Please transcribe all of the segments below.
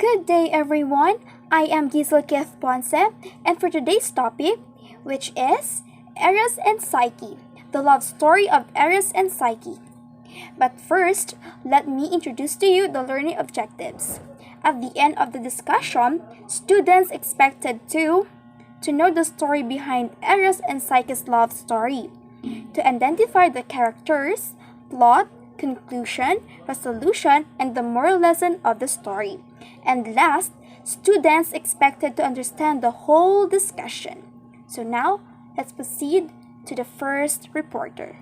Good day, everyone. I am Giselle Kef Ponce, and for today's topic, which is Eros and Psyche, the love story of Eros and Psyche. But first, let me introduce to you the learning objectives. At the end of the discussion, students expected to know the story behind Eros and Psyche's love story, to identify the characters, plot, conclusion, resolution, and the moral lesson of the story. And last, students expected to understand the whole discussion. So now, let's proceed to the first reporter.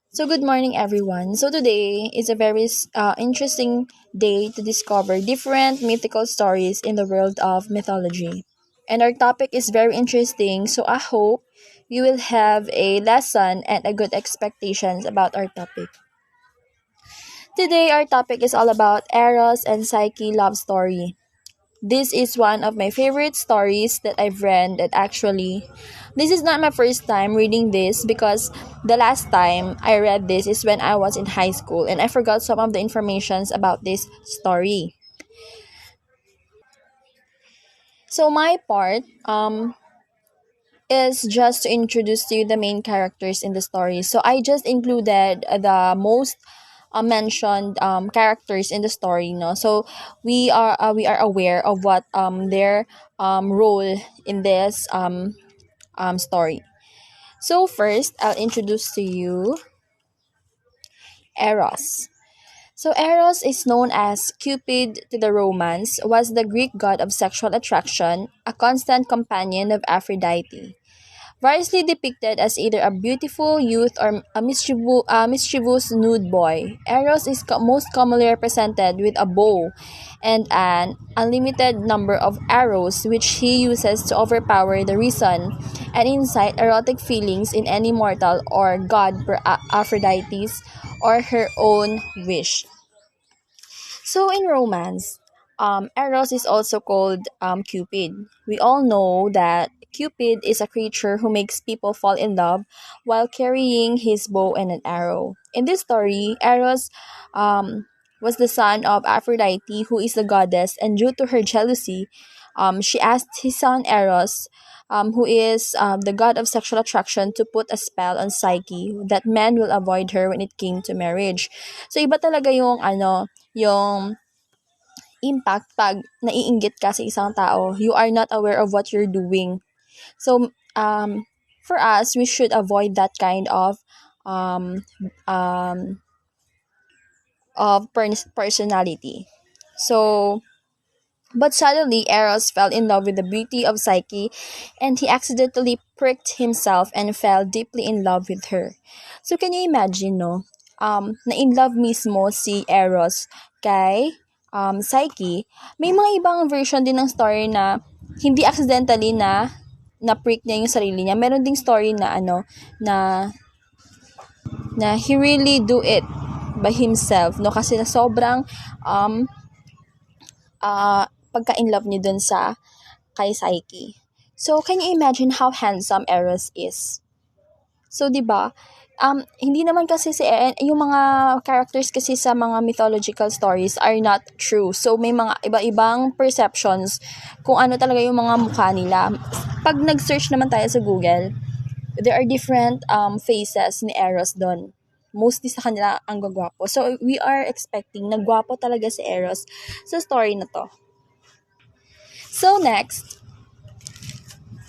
So good morning everyone. So today is a very interesting day to discover different mythical stories in the world of mythology. And our topic is very interesting, so I hope you will have a lesson and a good expectations about our topic. Today our topic is all about Eros and Psyche love story. This is one of my favorite stories that I've read, and actually this is not my first time reading this because the last time I read this is when I was in high school and I forgot some of the informations about this story. So my part is just to introduce to you the main characters in the story. So I just included the most mentioned characters in the story, no. So we are aware of what their role in this story. So first, I'll introduce to you Eros. So Eros is known as Cupid to the Romans, was the Greek god of sexual attraction, a constant companion of Aphrodite. Variously depicted as either a beautiful youth or a mischievous nude boy. Eros is most commonly represented with a bow and an unlimited number of arrows which he uses to overpower the reason and incite erotic feelings in any mortal or god per Aphrodite's or her own wish. So in romance, Eros is also called Cupid. We all know that Cupid is a creature who makes people fall in love while carrying his bow and an arrow. In this story, Eros was the son of Aphrodite, who is the goddess, and due to her jealousy, she asked his son Eros, who is the god of sexual attraction, to put a spell on Psyche that men will avoid her when it came to marriage. So iba talaga yung impact pag naiinggit ka sa isang tao, you are not aware of what you're doing. So, for us, we should avoid that kind um, um, personality. So, but suddenly Eros fell in love with the beauty of Psyche and he accidentally pricked himself and fell deeply in love with her. So can you imagine, no? Na in love mismo si Eros kay Psyche. May mga ibang version din ng story na hindi accidentally na prick niya yung sarili niya. Meron ding story na na he really do it by himself, no, kasi na sobrang um pagka-in love niya dun sa kay Psyche. So, can you imagine how handsome Eros is? So, 'di ba? Hindi naman kasi yung mga characters kasi sa mga mythological stories are not true. So, may mga iba-ibang perceptions kung ano talaga yung mga mukha nila. Pag nag-search naman tayo sa Google, there are different faces ni Eros doon. Mostly sa kanila ang gagwapo. So, we are expecting na gwapo talaga si Eros sa story na to. So next,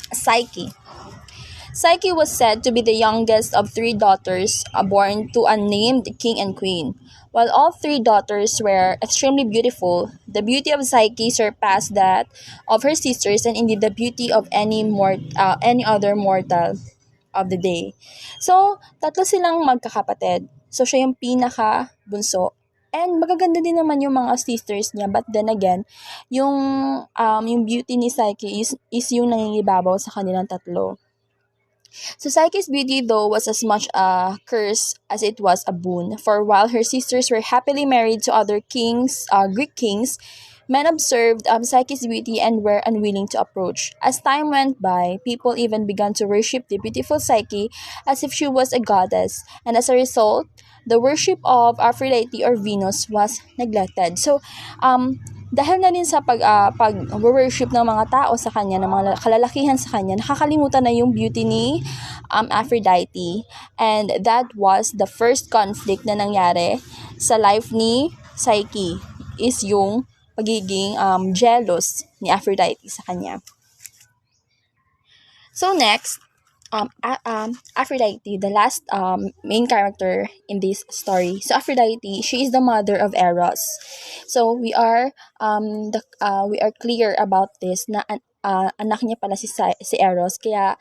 Psyche. Psyche was said to be the youngest of three daughters born to a named king and queen. While all three daughters were extremely beautiful, the beauty of Psyche surpassed that of her sisters and indeed the beauty of any other mortal of the day. So, tatlo silang magkakapatid. So, siya yung pinaka-bunso. And magaganda din naman yung mga sisters niya. But then again, yung, yung beauty ni Psyche is yung nangingibabaw sa kanilang tatlo. So Psyche's beauty though was as much a curse as it was a boon, for while her sisters were happily married to other kings, Greek kings, men observed Psyche's beauty and were unwilling to approach. As time went by, people even began to worship the beautiful Psyche as if she was a goddess, and as a result, the worship of Aphrodite or Venus was neglected. So, dahil na din sa pag-worship ng mga tao sa kanya, ng mga kalalakihan sa kanya, nakakalimutan na yung beauty ni Aphrodite. And that was the first conflict na nangyari sa life ni Psyche, is yung pagiging jealous ni Aphrodite sa kanya. So next, Aphrodite, the last main character in this story. So Aphrodite, she is the mother of Eros. So we are clear about this na anak niya pala si Eros, kaya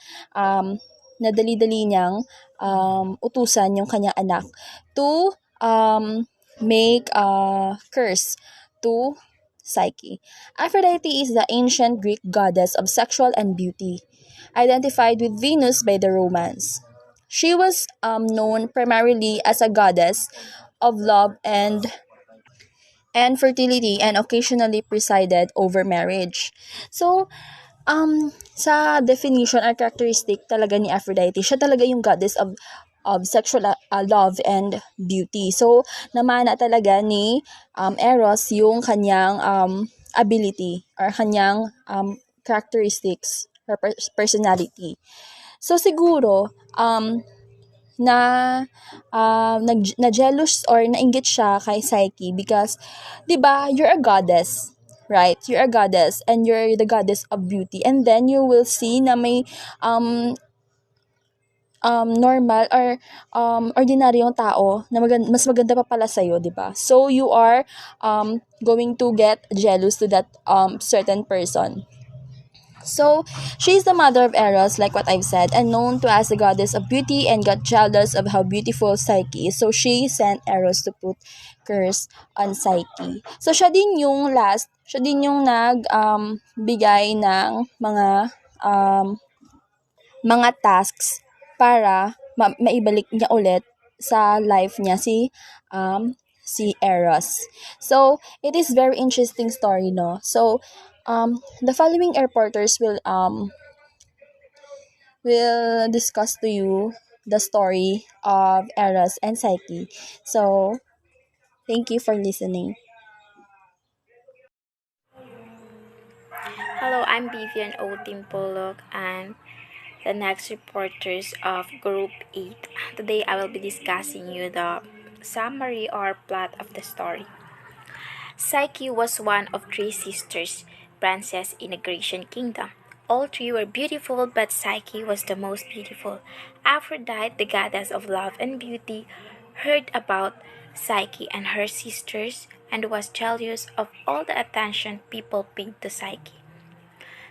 nadali-dali niyang utusan yung kanyang anak to make a curse to Psyche. Aphrodite is the ancient Greek goddess of sexual and beauty, identified with Venus by the Romans. She was known primarily as a goddess of love and fertility, and occasionally presided over marriage. So, sa definition or characteristic talaga ni Aphrodite, siya talaga yung goddess of sexual love and beauty. So, namana talaga ni Eros yung kanyang ability or kanyang characteristics or personality. So, siguro, na jealous or nainggit siya kay Psyche because 'di ba, you're a goddess, right? You're a goddess and you're the goddess of beauty, and then you will see na may normal or ordinaryong tao na mas maganda pa pala sa'yo, 'di ba? So you are going to get jealous to that certain person. So, she is the mother of Eros, like what I've said, and known to as the goddess of beauty, and got jealous of how beautiful Psyche is. So, she sent Eros to put curse on Psyche. So, siya din yung bigay ng mga tasks para maibalik niya ulit sa life niya si Eros. So, it is very interesting story, no? So, the following reporters will discuss to you the story of Eros and Psyche. So, thank you for listening. Hello, I'm Vivian O. Timpolok and the next reporters of Group 8. Today I will be discussing you the summary or plot of the story. Psyche was one of three sisters, princess in the Grecian kingdom. All three were beautiful, but Psyche was the most beautiful. Aphrodite, the goddess of love and beauty, heard about Psyche and her sisters and was jealous of all the attention people paid to Psyche.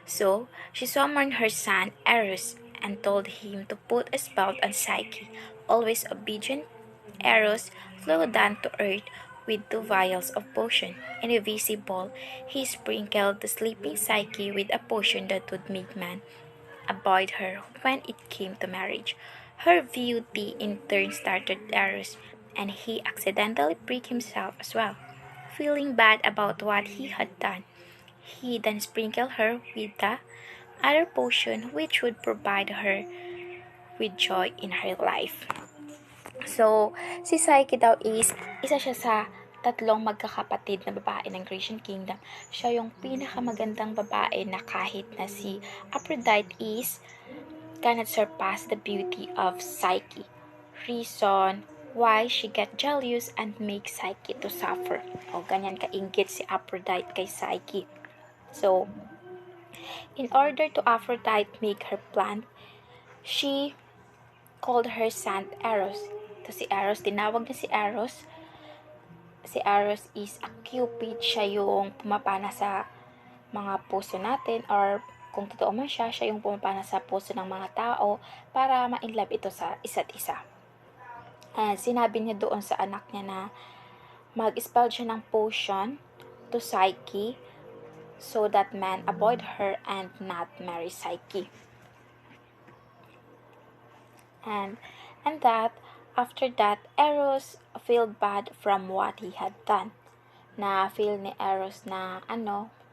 So she summoned her son Eros and told him to put a spell on Psyche. Always obedient, Eros flew down to earth with 2 vials of potion. Invisible, he sprinkled the sleeping Psyche with a potion that would make man avoid her when it came to marriage. Her beauty in turn startled Eros, and he accidentally pricked himself as well. Feeling bad about what he had done, he then sprinkled her with the other potion which would provide her with joy in her life. So, si Psyche daw is isa siya sa tatlong magkakapatid na babae ng Grecian Kingdom. Siya yung pinakamagandang babae na kahit na si Aphrodite is cannot surpass the beauty of Psyche. Reason why she get jealous and make Psyche to suffer. O ganyan kainggit si Aphrodite kay Psyche. So, in order to Aphrodite make her plan, she called her son Eros. To si Eros, tinawag niya si Eros. Si Eros is a cupid, siya yung pumapana sa mga puso natin, or kung totoo man siya yung pumapana sa puso ng mga tao para ma-inlove ito sa isa't isa. And sinabi niya doon sa anak niya na mag-spell siya ng potion to Psyche so that man avoid her and not marry Psyche. And that after that, Eros felt bad from what he had done. Na feel ni Eros na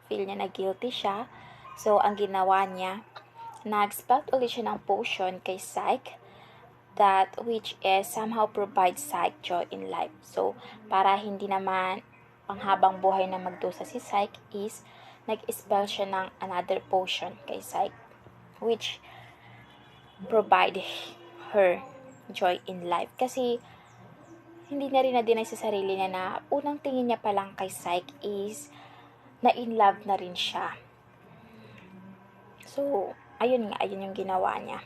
feel niya na guilty siya. So ang ginawa niya, nag-spout ulit siya ng potion kay Psyche, that which is somehow provides Psyche joy in life. So para hindi naman panghabang buhay na magdusa si Psyche is nag-spell siya ng another potion kay Psyche, which provide her joy in life. Kasi hindi na rin na-deny sa sarili niya na unang tingin niya pa lang kay Psyche is na in love na rin siya. So, ayun yung ginawa niya.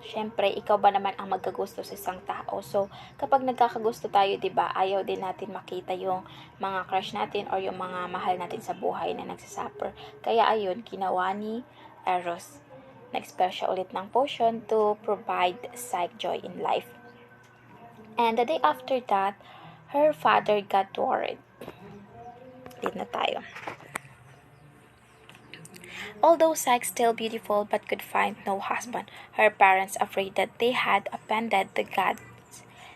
Siyempre, ikaw ba naman ang magkagusto sa isang tao? So, kapag nagkakagusto tayo, 'di ba, ayaw din natin makita yung mga crush natin or yung mga mahal natin sa buhay na nagsasuffer. Kaya ayun, ginawa ni Eros. Nag-spell siya ulit ng potion to provide Psyche joy in life. And the day after that, her father got worried. Dito na tayo. Although Psyche still beautiful but could find no husband, her parents afraid that they had offended the gods.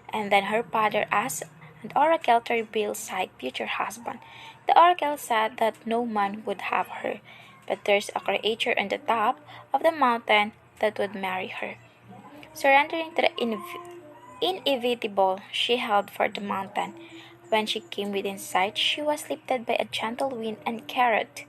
And then her father asked an oracle to reveal Psyche's future husband. The oracle said that no man would have her, but there's a creature on the top of the mountain that would marry her. Surrendering to the inevitable, she held for the mountain. When she came within sight, she was lifted by a gentle wind and carried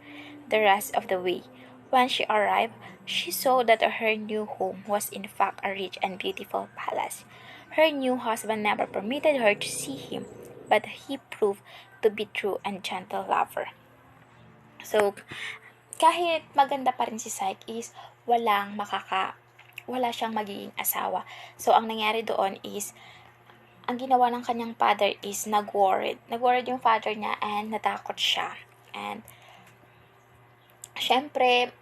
the rest of the way. When she arrived, she saw that her new home was in fact a rich and beautiful palace. Her new husband never permitted her to see him, but he proved to be true and gentle lover. So, kahit maganda pa rin si Psyche is wala siyang magiging asawa. So, ang nangyari doon is, ang ginawa ng kanyang father is nag-worried. Nag-worried yung father niya and natakot siya. And, syempre,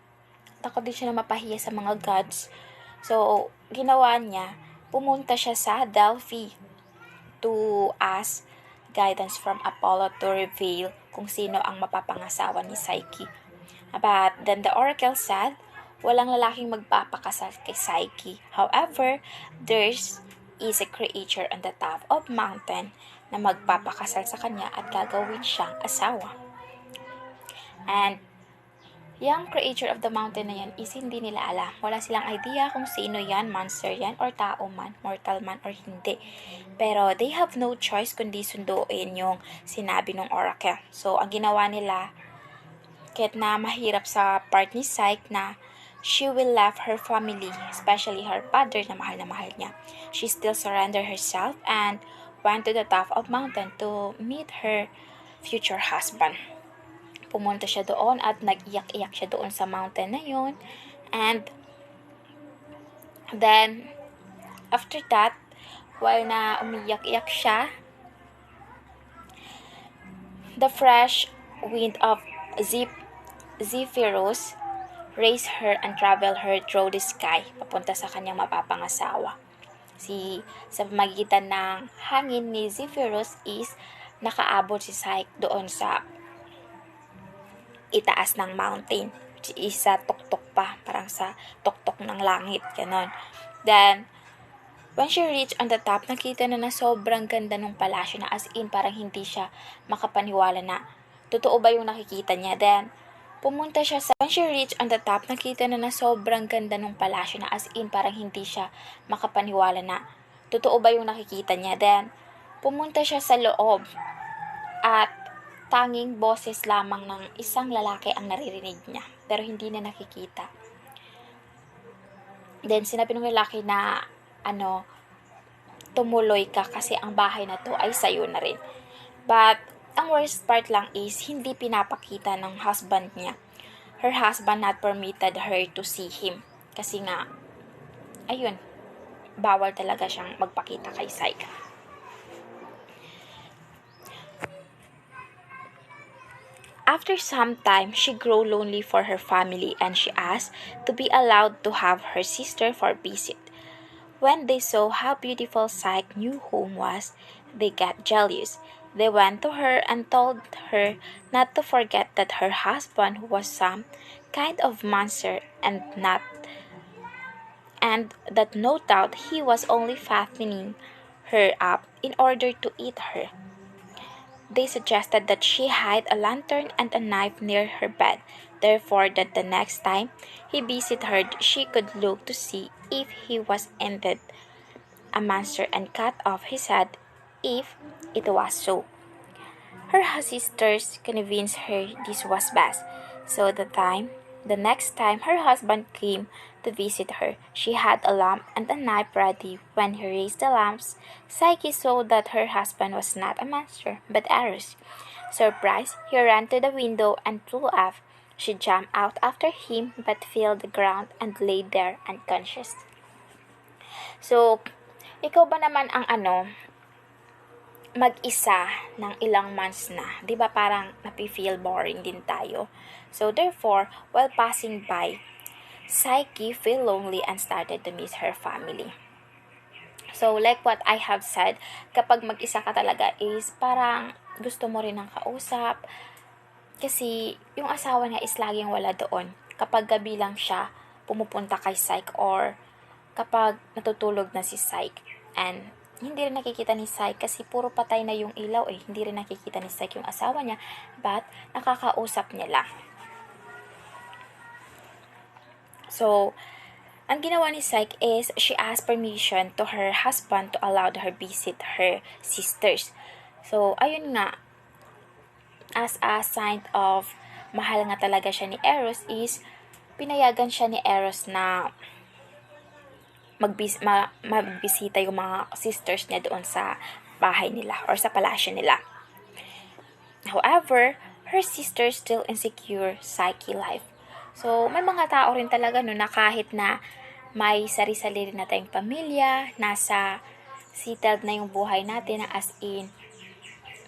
takot din siya na mapahiya sa mga gods. So, ginawa niya, pumunta siya sa Delphi to ask guidance from Apollo to reveal kung sino ang mapapangasawa ni Psyche. But then the oracle said, walang lalaking magpapakasal kay Psyche. However, there's is a creature on the top of mountain na magpapakasal sa kanya at gagawin siyang asawa. And yung creature of the mountain na yan is hindi nila alam. Wala silang idea kung sino yan, monster yan, or tao man, mortal man, or hindi. Pero they have no choice kundi sunduin yung sinabi ng oracle. So, ang ginawa nila, kahit na mahirap sa part ni Psyche na she will leave her family, especially her father na mahal niya. She still surrendered herself and went to the top of mountain to meet her future husband. Pumunta siya doon at nag-iyak-iyak siya doon sa mountain na yun. And then, after that, while na umiyak-iyak siya, the fresh wind of Eros raised her and traveled her through the sky, papunta sa kanyang mapapangasawa. Sa pamagitan ng hangin ni Eros is nakaabot si Psyche doon sa itaas ng mountain, which is sa tuktok pa, parang sa tuktok ng langit, ganon. Then, when she reached on the top, nakita na sobrang ganda ng palasyo na as in, parang hindi siya makapaniwala na totoo ba yung nakikita niya. Then, pumunta siya when she reached on the top, nakita na sobrang ganda ng palasyo na as in, parang hindi siya makapaniwala na totoo ba yung nakikita niya. Then, pumunta siya sa loob at tanging boses lamang ng isang lalaki ang naririnig niya, pero hindi na nakikita. Then, sinabi ng lalaki na, tumuloy ka kasi ang bahay na to ay sayo na rin. But, ang worst part lang is, hindi pinapakita ng husband niya. Her husband not permitted her to see him. Kasi nga, ayun, bawal talaga siyang magpakita kay Psyche. After some time, she grew lonely for her family and she asked to be allowed to have her sister for visit. When they saw how beautiful Psyche's new home was, they got jealous. They went to her and told her not to forget that her husband was some kind of monster and that no doubt he was only fattening her up in order to eat her. They suggested that she hide a lantern and a knife near her bed, therefore that the next time he visited her, she could look to see if he was indeed a monster and cut off his head if it was so. Her sisters convinced her this was best. So the next time her husband came to visit her, she had a lamp and a knife ready. When he raised the lamps, Psyche saw that her husband was not a monster, but Eros. Surprised, he ran to the window and flew off. She jumped out after him but fell the ground and lay there unconscious. So, ikaw ba naman ang mag-isa ng ilang months na, 'di ba parang napi-feel boring din tayo. So therefore, while passing by, Psyche felt lonely and started to miss her family. So like what I have said, kapag mag-isa ka talaga is parang gusto mo rin ng kausap kasi yung asawa niya is laging wala doon. Kapag gabi lang siya, pumupunta kay Psyche or kapag natutulog na si Psyche. And hindi rin nakikita ni Psyche kasi puro patay na yung ilaw Hindi rin nakikita ni Psyche yung asawa niya, but nakakausap niya lang. So, ang ginawa ni Psyche is she asked permission to her husband to allow her visit her sisters. So, ayun nga, as a sign of mahal nga talaga siya ni Eros is pinayagan siya ni Eros na magbisita yung mga sisters niya doon sa bahay nila or sa palasyo nila. However, her sisters still insecure Psyche life. So, may mga tao rin talaga na kahit na may sari-sarili na tayong pamilya, nasa settled na yung buhay natin, as in,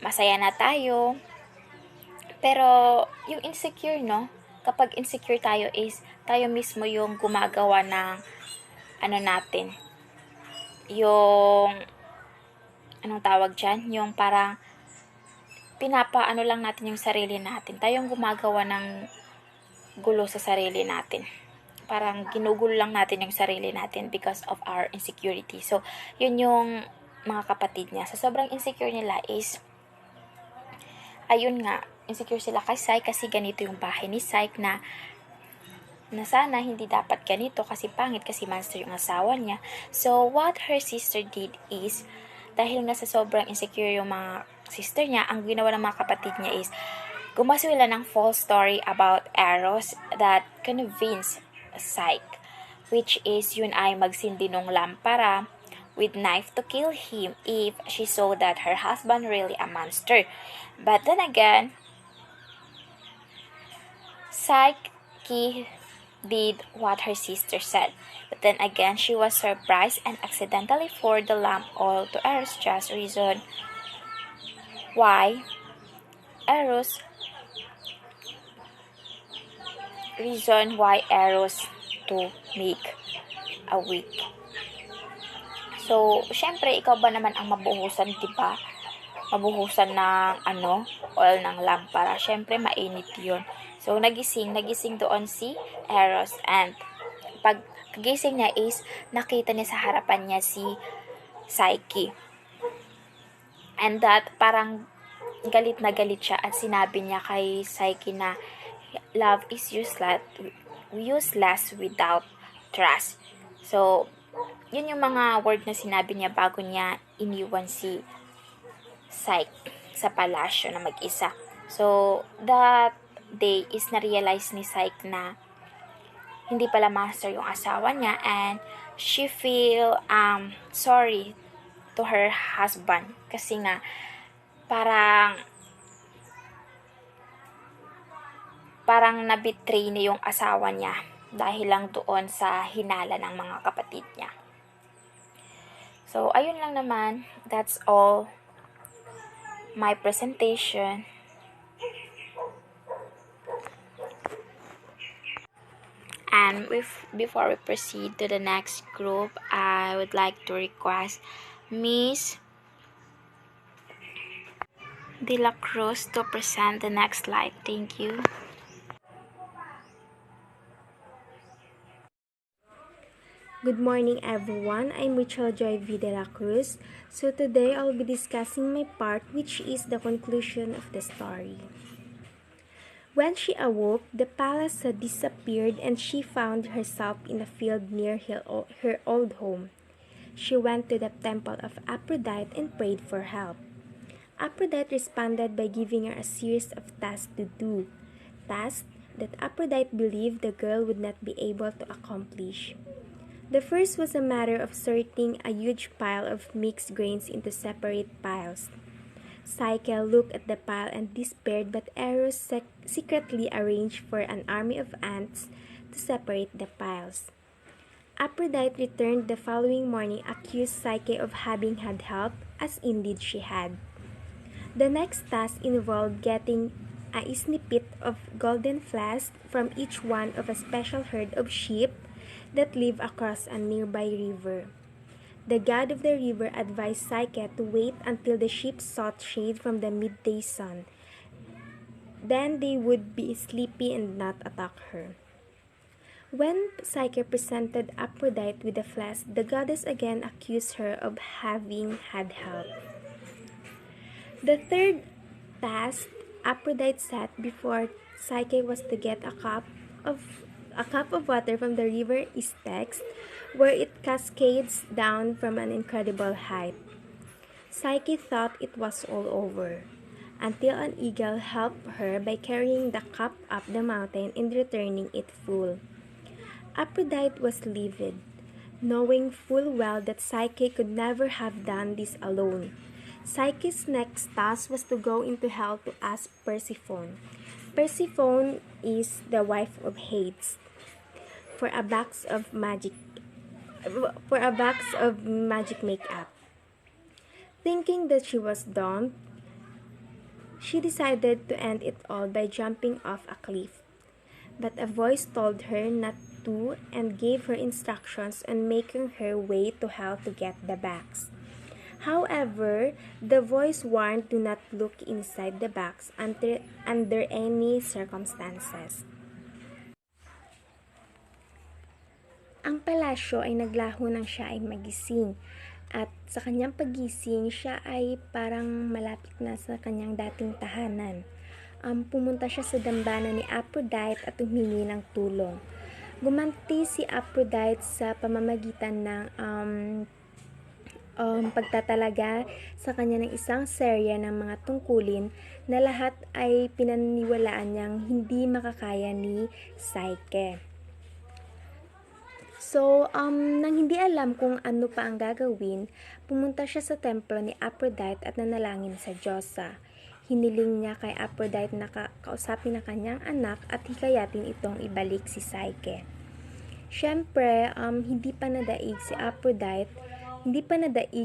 masaya na tayo. Pero, yung insecure, kapag insecure tayo is, tayo mismo yung gumagawa ng natin, yung anong tawag dyan, yung parang pinapaano lang natin yung sarili natin, tayong gumagawa ng gulo sa sarili natin, parang ginugulo lang natin yung sarili natin because of our insecurity. So yun yung mga kapatid niya, sa sobrang insecure nila is ayun nga, insecure sila kay Psyche kasi ganito yung bahay ni Psyche na sana hindi dapat ganito kasi pangit, kasi monster yung asawa niya. So, what her sister did is, dahil nga sa sobrang insecure yung mga sister niya, ang ginawa ng mga kapatid niya is, gumawa sila ng false story about Eros that convinced Psyche, which is yun ay magsindi ng lampara with knife to kill him if she saw that her husband really a monster. But then again, Psyche did what her sister said. But then again, she was surprised and accidentally poured the lamp oil to Eros, just reason why Eros to make a wig. So, syempre, ikaw ba naman ang mabuhusan, diba? Mabuhusan ng oil ng lampara. Syempre, mainit yun. So, nagising doon si Eros. And, pag gising niya is, nakita niya sa harapan niya si Psyche. And that, parang galit na galit siya at sinabi niya kay Psyche na love is useless without trust. So, yun yung mga word na sinabi niya bago niya iniwan si Psyche sa palasyo na mag-isa. So, that day is na-realize ni Psyche na hindi pala master yung asawa niya, and she feel sorry to her husband kasi nga parang nabitray niya yung asawa niya dahil lang doon sa hinala ng mga kapatid niya. So, ayun lang naman. That's all my presentation. And before we proceed to the next group, I would like to request Miss De La Cruz to present the next slide. Thank you. Good morning everyone, I'm Rachel Joy V. De La Cruz. So today I'll be discussing my part, which is the conclusion of the story. When she awoke, the palace had disappeared and she found herself in a field near her old home. She went to the temple of Aphrodite and prayed for help. Aphrodite responded by giving her a series of tasks to do, tasks that Aphrodite believed the girl would not be able to accomplish. The first was a matter of sorting a huge pile of mixed grains into separate piles. Psyche looked at the pile and despaired, but Eros secretly arranged for an army of ants to separate the piles. Aphrodite returned the following morning, accused Psyche of having had help, as indeed she had. The next task involved getting a snippet of golden flask from each one of a special herd of sheep that live across a nearby river. The god of the river advised Psyche to wait until the sheep sought shade from the midday sun. Then they would be sleepy and not attack her. When Psyche presented Aphrodite with the flask, the goddess again accused her of having had help. The third task Aphrodite set before Psyche was to get a cup of water from the river Styx, where it cascades down from an incredible height. Psyche thought it was all over, until an eagle helped her by carrying the cup up the mountain and returning it full. Aphrodite was livid, knowing full well that Psyche could never have done this alone. Psyche's next task was to go into hell to ask Persephone. Persephone is the wife of Hades, for a box of magic makeup. Thinking that she was doomed, she decided to end it all by jumping off a cliff. But a voice told her not to and gave her instructions on making her way to hell to get the box. However, the voice warned to not look inside the box under any circumstances. Ang palasyo ay naglaho nang siya ay magising, at sa kanyang pagising siya ay parang malapit na sa kanyang dating tahanan. Pumunta siya sa dambana ni Aphrodite at humingi ng tulong. Gumanti si Aphrodite sa pamamagitan ng pagtatalaga sa kanya ng isang serya ng mga tungkulin na lahat ay pinaniniwalaan niyang hindi makakaya ni Psyche. So, nang hindi alam kung ano pa ang gagawin, pumunta siya sa templo ni Aphrodite at nanalangin sa Diyosa. Hiniling niya kay Aphrodite na kausapin ang kanyang anak at hikayatin itong ibalik si Psyche. Siyempre, hindi pa nadaig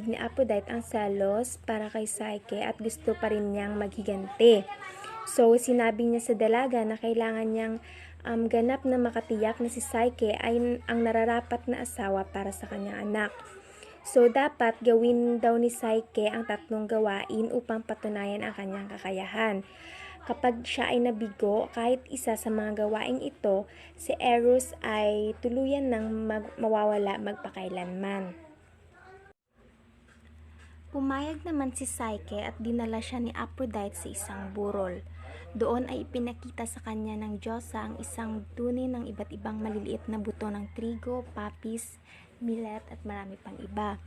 ni Aphrodite ang selos para kay Psyche at gusto pa rin niyang maghiganti. So, sinabi niya sa dalaga na kailangan niyang ganap na makatiyak na si Psyche ay ang nararapat na asawa para sa kanyang anak. So, dapat gawin daw ni Psyche ang 3 gawain upang patunayan ang kanyang kakayahan. Kapag siya ay nabigo, kahit isa sa mga gawaing ito, si Eros ay tuluyan ng mawawala magpakailanman. Pumayag naman si Psyche at dinala siya ni Aphrodite sa isang burol. Doon ay ipinakita sa kanya ng Diyosa ang isang duni ng iba't ibang maliliit na buto ng trigo, papis, millet at marami pang iba.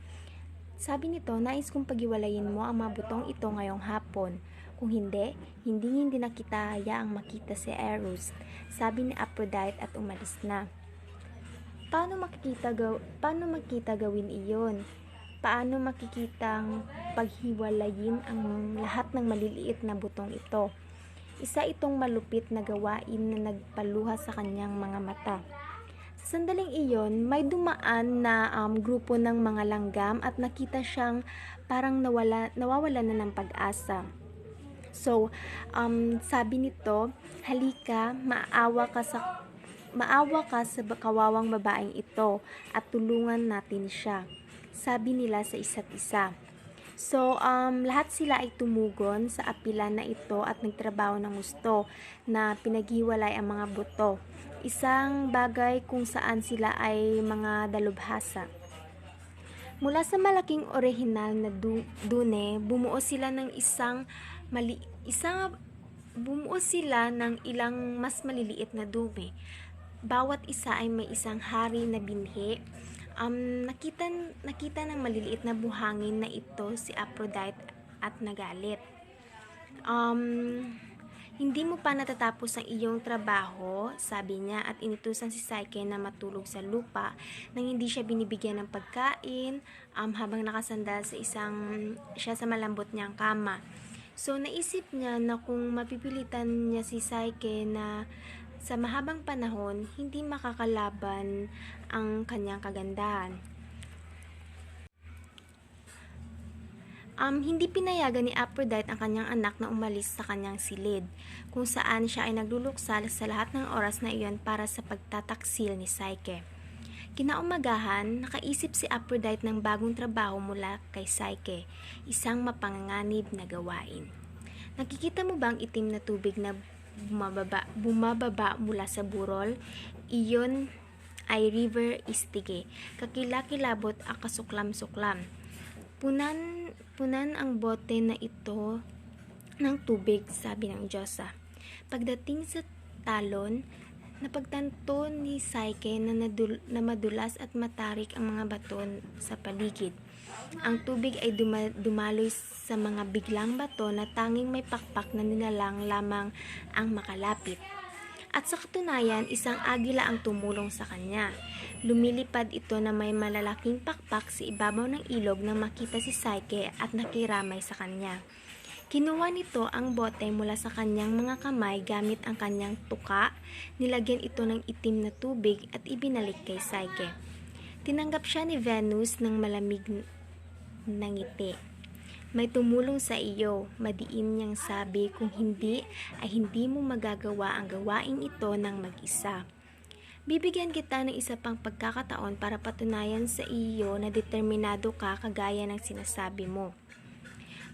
Sabi nito, nais kong paghiwalayin mo ang mga butong ito ngayong hapon. Kung hindi na kita hayaang makita si Eros, sabi ni Aphrodite at umalis na. Paano makita gawin iyon? Paano makikitang paghiwalayin ang lahat ng maliliit na butong ito? Isa itong malupit na gawain na nagpaluha sa kanyang mga mata. Sa sandaling iyon, may dumaan na grupo ng mga langgam at nakita siyang parang nawawala na ng pag-asa. So, sabi nito, halika, maawa ka sa kawawang babaeng ito at tulungan natin siya. Sabi nila sa isa't isa. So, lahat sila ay tumugon sa apilan na ito at nagtrabaho ng gusto na pinaghiwalay ang mga buto. Isang bagay kung saan sila ay mga dalubhasa. Mula sa malaking orihinal na dune, bumuo sila ng ilang mas maliliit na dumi. Bawat isa ay may isang hari na binhi. Nakita ng maliliit na buhangin na ito si Aphrodite at nagalit. Um, Hindi mo pa natatapos ang iyong trabaho, sabi niya, at inutusan si Psyche na matulog sa lupa nang hindi siya binibigyan ng pagkain habang nakasandal siya sa malambot niyang kama. So naisip niya na kung mapipilitan niya si Psyche na sa mahabang panahon, hindi makakalaban ang kanyang kagandahan. Hindi pinayagan ni Aphrodite ang kanyang anak na umalis sa kanyang silid, kung saan siya ay nagluluksal sa lahat ng oras na iyon para sa pagtataksil ni Psyche. Kinaumagahan, nakaisip si Aphrodite ng bagong trabaho mula kay Psyche, isang mapanganganib na gawain. Nakikita mo ba ang itim na tubig na bumababa mula sa burol? Iyon ay River Istige, kakilakilabot ang kasuklam-suklam. Punan ang bote na ito ng tubig, sabi ng Diyosa. Pagdating sa talon, napagtanto ni Psyche na madulas at matarik ang mga bato sa paligid. Ang tubig ay dumaloy sa mga biglang bato na tanging may pakpak na nilalang lamang ang makalapit. At sa katunayan, isang agila ang tumulong sa kanya. Lumilipad ito na may malalaking pakpak sa ibabaw ng ilog nang makita si Psyche at nakiramay sa kanya. Kinuha nito ang bote mula sa kanyang mga kamay gamit ang kanyang tuka, nilagyan ito ng itim na tubig at ibinalik kay Psyche. Tinanggap siya ni Venus ng malamig na ngiti. May tumulong sa iyo, madiin niyang sabi, kung hindi ay hindi mo magagawa ang gawain ito ng mag-isa. Bibigyan kita ng isa pang pagkakataon para patunayan sa iyo na determinado ka kagaya ng sinasabi mo.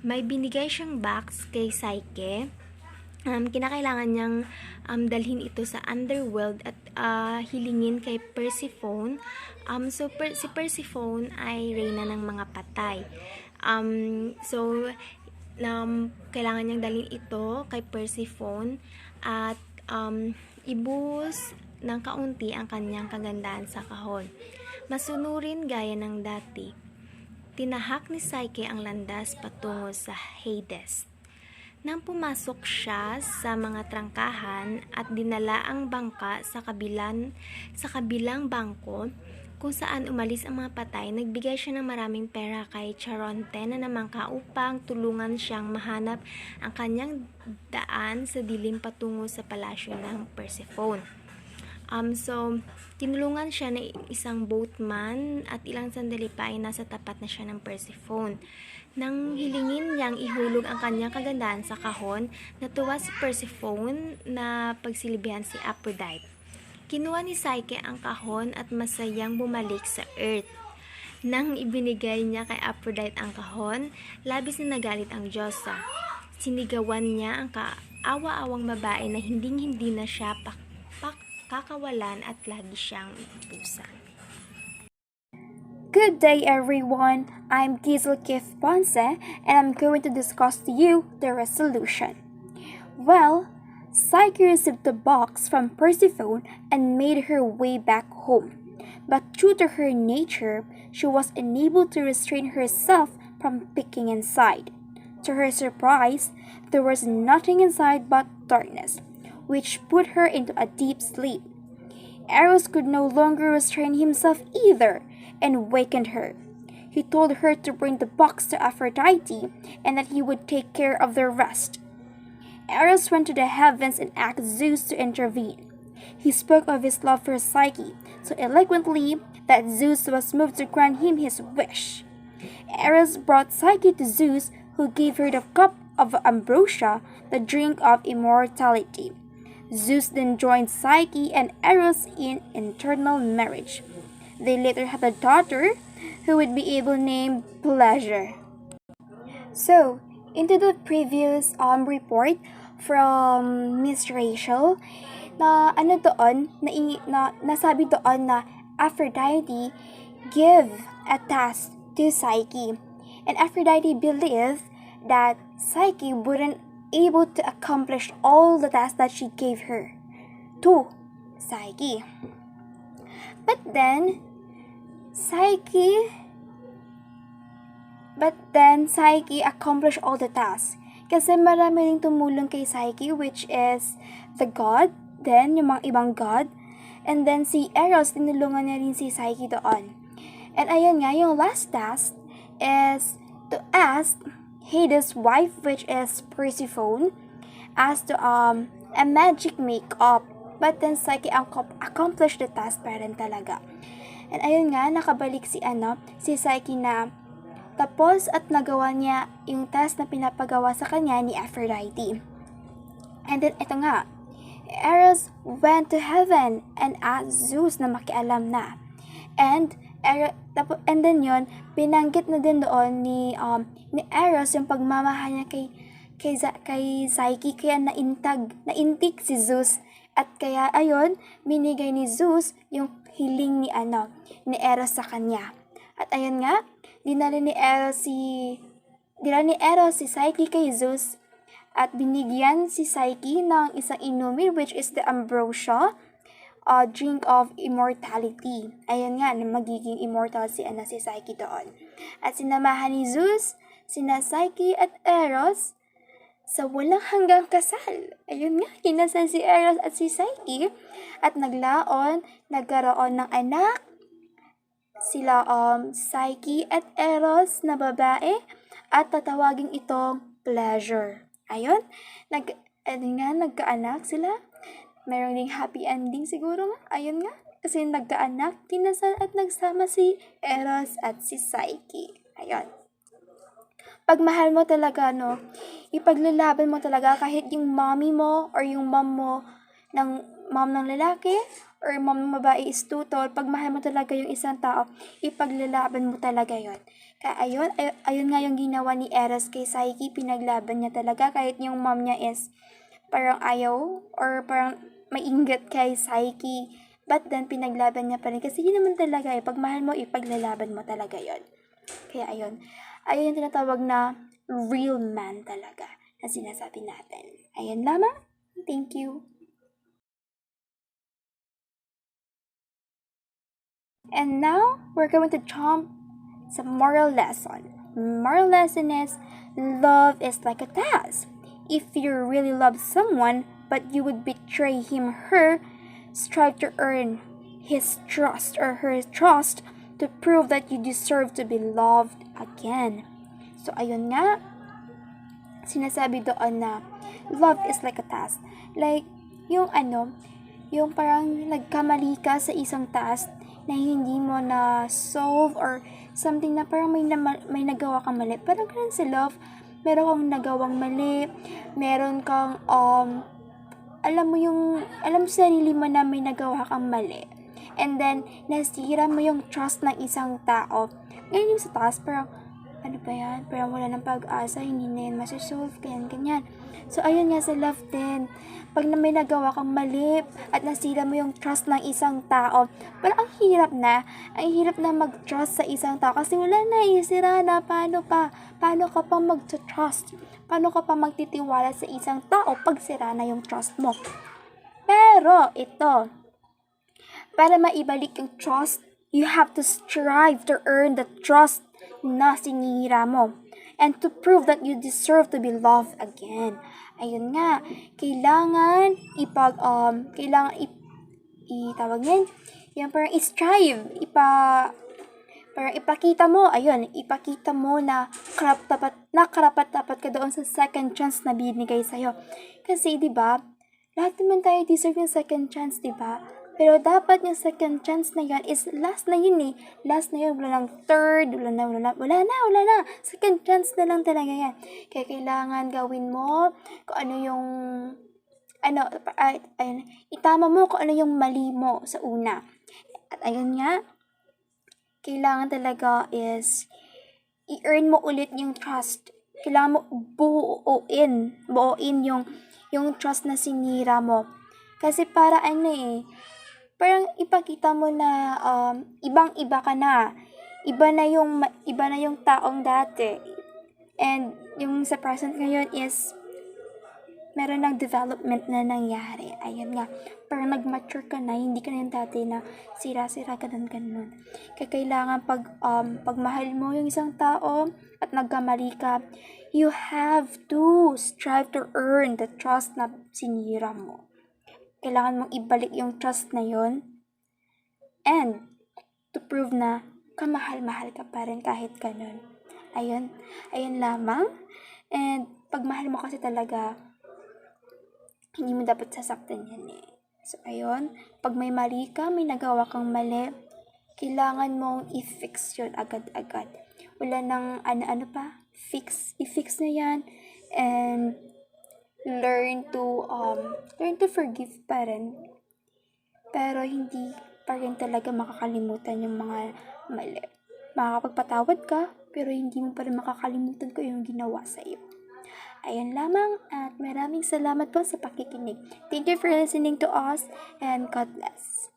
May binigay siyang box kay Psyche. Kinakailangan niyang dalhin ito sa underworld at hilingin kay Persephone. Si Persephone ay reyna ng mga patay. Kailangan niyang dalhin ito kay Persephone at ibuhos ng kaunti ang kanyang kagandahan sa kahon. Masunurin gaya ng dati. Tinahak ni Psyche ang landas patungo sa Hades. Nang pumasok siya sa mga trangkahan at dinala ang bangka sa kabilang bangko kung saan umalis ang mga patay, nagbigay siya ng maraming pera kay Charonte na namangka upang tulungan siyang mahanap ang kanyang daan sa dilim patungo sa palasyo ng Persephone. Tinulungan siya ng isang boatman at ilang sandali pa ay nasa tapat na siya ng Persephone. Nang hilingin niyang ihulog ang kanyang kagandahan sa kahon, natuwa si Persephone na pagsilbihan si Aphrodite. Kinuha ni Psyche ang kahon at masayang bumalik sa Earth. Nang ibinigay niya kay Aphrodite ang kahon, labis na nagalit ang Diyosa. Sinigawan niya ang kaawa-awang babae na hinding-hindi na siya kakawalan at lagi siyang utusan. Good day, everyone. I'm Gizel Kif Ponce, and I'm going to discuss to you the resolution. Well, Psyche received the box from Persephone and made her way back home. But true to her nature, she was unable to restrain herself from peeking inside. To her surprise, there was nothing inside but darkness, which put her into a deep sleep. Eros could no longer restrain himself either, and wakened her. He told her to bring the box to Aphrodite and that he would take care of the rest. Eros went to the heavens and asked Zeus to intervene. He spoke of his love for Psyche so eloquently that Zeus was moved to grant him his wish. Eros brought Psyche to Zeus, who gave her the cup of ambrosia, the drink of immortality. Zeus then joined Psyche and Eros in eternal marriage. They later had a daughter who would be able named Pleasure. So, into the previous report from Miss Rachel, na nasabi doon na Aphrodite gave a task to Psyche, and Aphrodite believed that Psyche wouldn't able to accomplish all the tasks that she gave her to Psyche. But then Psyche accomplished all the tasks. Kasi marami ring tumulong kay Psyche, which is the god, then yung mga ibang god, and then si Eros, tinulungan niya rin si Psyche doon. And ayun nga, yung last task is to ask Hades' wife, which is Persephone, as to a magic makeup. But then Psyche accomplished the task pa rin talaga. And ayun nga, nakabalik si Psyche na tapos at nagawa niya yung task na pinapagawa sa kanya ni Aphrodite. And then ito nga, Eros went to heaven and asked Zeus na makialam na. And then yon, binanggit na din doon ni Eros yung pagmamahal niya kay Psyche, kaya naintig si Zeus. At kaya ayun, binigay ni Zeus yung hiling ni Eros sa kanya. At ayun nga, dinala ni Eros si Psyche kay Zeus at binigyan si Psyche ng isang inumin, which is the ambrosia, drink of immortality. Ayun nga, magiging immortal si Psyche doon. At sinamahan ni Zeus, sina Psyche at Eros sa walang hanggang kasal. Ayun nga, kinasal si Eros at si Psyche at nagkaroon ng anak sila Psyche at Eros na babae at tatawagin itong pleasure. Ayun, nagkaanak sila. Mayroon ding happy ending siguro nga. Ayun nga, kasi nagkaanak, kinasal at nagsama si Eros at si Psyche. Ayun. Pagmahal mo talaga, ipaglalaban mo talaga kahit yung mommy mo or yung mom ng lalaki or mom ng babae is tutol. Pagmahal mo talaga yung isang tao, ipaglalaban mo talaga yon. Kaya ayun nga yung ginawa ni Eros kay Psyche, pinaglaban niya talaga kahit yung mom niya is parang ayaw or parang maingat kay Psyche. But then, pinaglaban niya pa rin. Kasi yun naman talaga pagmahal mo, ipaglalaban mo talaga yon. Kaya ayun yung tinatawag na real man talaga na sinasabi natin. Ayun lamang. Thank you. And now, we're going to jump sa moral lesson. Moral lesson is, love is like a task. If you really love someone, but you would betray him or her, strive to earn his trust or her trust to prove that you deserve to be loved again. So, ayun nga, sinasabi doon na love is like a task. Like, yung parang nagkamali ka sa isang task na hindi mo na solve or something na parang may nagawa kang mali. Parang ganun sa love, meron kang nagawang mali, meron kang, alam mo sa sarili mo na may nagawa kang mali. And then, nasira mo yung trust ng isang tao. Ngayon yung sa task, parang, ano ba yan? Parang wala ng pag-asa, hindi na yan masusolve, ganyan. So, ayun nga sa love din. Pag may nagawa kang mali at nasira mo yung trust ng isang tao, parang ang hirap na mag-trust sa isang tao kasi wala na, isira na, paano ka pa mag-trust? Paano ka pa magtitiwala sa isang tao pag sira na yung trust mo? Pero, ito, para maibalik yung trust, you have to strive to earn the trust na sinira mo and to prove that you deserve to be loved again. Ayun nga, kailangan tawag yan, yung parang strive, parang ipakita mo na karapat-dapat ka doon sa second chance na binigay sa'yo. Kasi, di ba, lahat naman tayo deserve ng second chance, di ba? Pero dapat yung second chance na yun is last na yun. Last na yun, wala nang third, wala na. Second chance na lang talaga yan. Kaya kailangan gawin mo kung ano yung, itama mo kung ano yung mali mo sa una. At ayun nga, kailangan talaga is i-earn mo ulit yung trust. Kailangan mo buuin yung trust na sinira mo. Kasi para parang ipakita mo na ibang-iba ka na. Iba na yung taong dati. And yung sa present ngayon is meron ng development na nangyari. Ayun nga, parang nag-mature ka na, hindi ka na yung dati na sira-sira ka ganun. Kaya kailangan pag mahal mo yung isang tao at nagkamali ka, You have to strive to earn the trust na sinira mo. Kailangan mong ibalik yung trust na yon and to prove na kamahal-mahal ka pa rin kahit ganun. Ayun, ayun lamang. And pag mahal mo kasi talaga, hindi mo dapat sasaktan yan eh. So, ayun, pag may mali ka, may nagawa kang mali, kailangan mong i-fix yun agad-agad. Wala nang ano-ano pa, i-fix na yan, and learn to forgive pa rin. Pero hindi pa rin talaga makakalimutan yung mga mali. Makakapagpatawad ka, pero hindi mo pa rin makakalimutan ko yung ginawa sa iyo. Ayun lamang at maraming salamat po sa pakikinig. Thank you for listening to us and God bless.